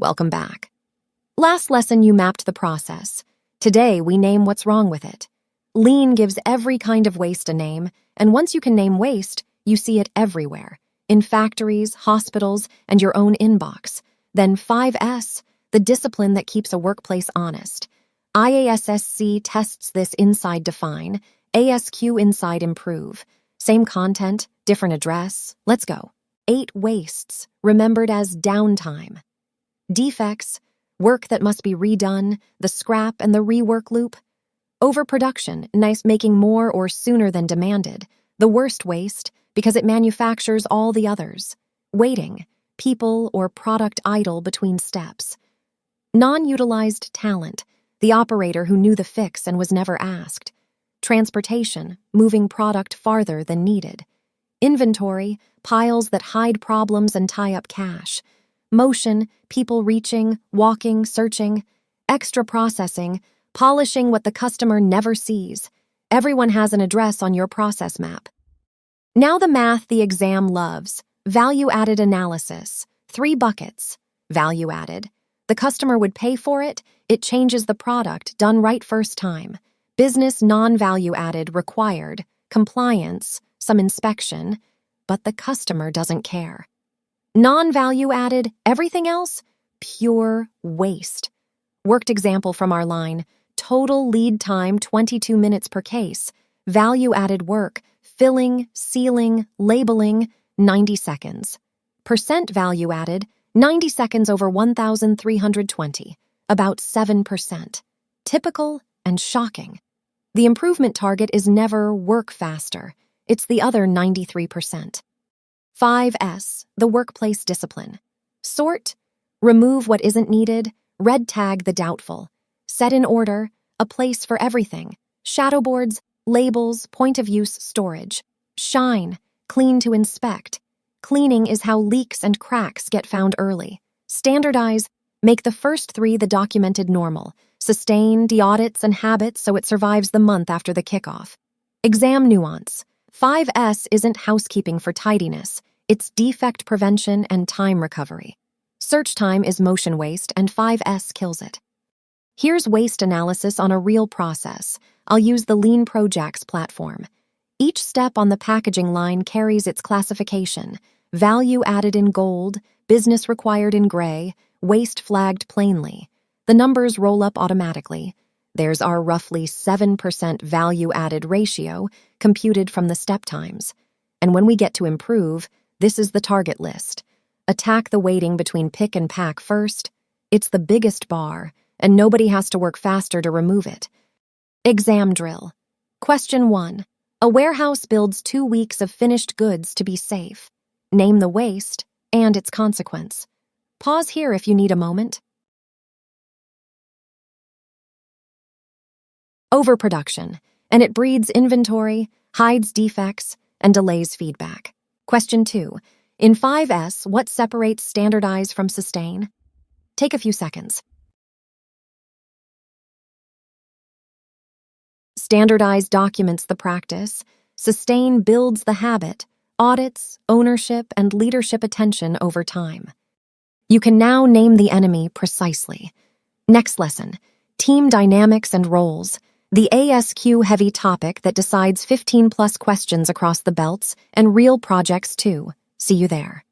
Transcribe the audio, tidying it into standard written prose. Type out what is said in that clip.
Welcome back. Last lesson you mapped the process. Today we name what's wrong with it. Lean gives every kind of waste a name, and once you can name waste, you see it everywhere. In factories, hospitals, and your own inbox. Then 5S, the discipline that keeps a workplace honest. IASSC tests this inside define, ASQ inside improve. Same content, different address. Let's go. 8 wastes, remembered as downtime. Defects, work that must be redone, the scrap and the rework loop. Overproduction, nice making more or sooner than demanded. The worst waste, because it manufactures all the others. Waiting, people or product idle between steps. Non-utilized talent, the operator who knew the fix and was never asked. Transportation, moving product farther than needed. Inventory, piles that hide problems and tie up cash. Motion, people reaching, walking, searching. Extra processing, polishing what the customer never sees. Everyone has an address on your process map. Now the math the exam loves. Value-added analysis. 3 buckets. Value-added. The customer would pay for it. It changes the product, done right first time. Business non-value-added required. Compliance, some inspection. But the customer doesn't care. Non-value-added, everything else? Pure waste. Worked example from our line. Total lead time 22 minutes per case. Value-added work, filling, sealing, labeling, 90 seconds. Percent value-added, 90 seconds over 1,320, about 7%. Typical and shocking. The improvement target is never work faster. It's the other 93%. 5S, the workplace discipline. Sort, remove what isn't needed, red tag the doubtful. Set in order, a place for everything. Shadow boards, labels, point-of-use storage. Shine, clean to inspect. Cleaning is how leaks and cracks get found early. Standardize, make the first 3 the documented normal. Sustain the audits and habits so it survives the month after the kickoff. Exam nuance. 5S isn't housekeeping for tidiness. It's defect prevention and time recovery. Search time is motion waste, and 5S kills it. Here's waste analysis on a real process. I'll use the LeanProjax platform. Each step on the packaging line carries its classification. Value added in gold, business required in gray, waste flagged plainly. The numbers roll up automatically. There's our roughly 7% value-added ratio computed from the step times. And when we get to improve, this is the target list. Attack the waiting between pick and pack first. It's the biggest bar, and nobody has to work faster to remove it. Exam drill. Question 1. A warehouse builds 2 weeks of finished goods to be safe. Name the waste and its consequence. Pause here if you need a moment. Overproduction, and it breeds inventory, hides defects, and delays feedback. Question 2. In 5S, what separates standardize from sustain? Take a few seconds. Standardize documents the practice. Sustain builds the habit, audits, ownership, and leadership attention over time. You can now name the enemy precisely. Next lesson, team dynamics and roles. The ASQ-heavy topic that decides 15+ questions across the belts and real projects too. See you there.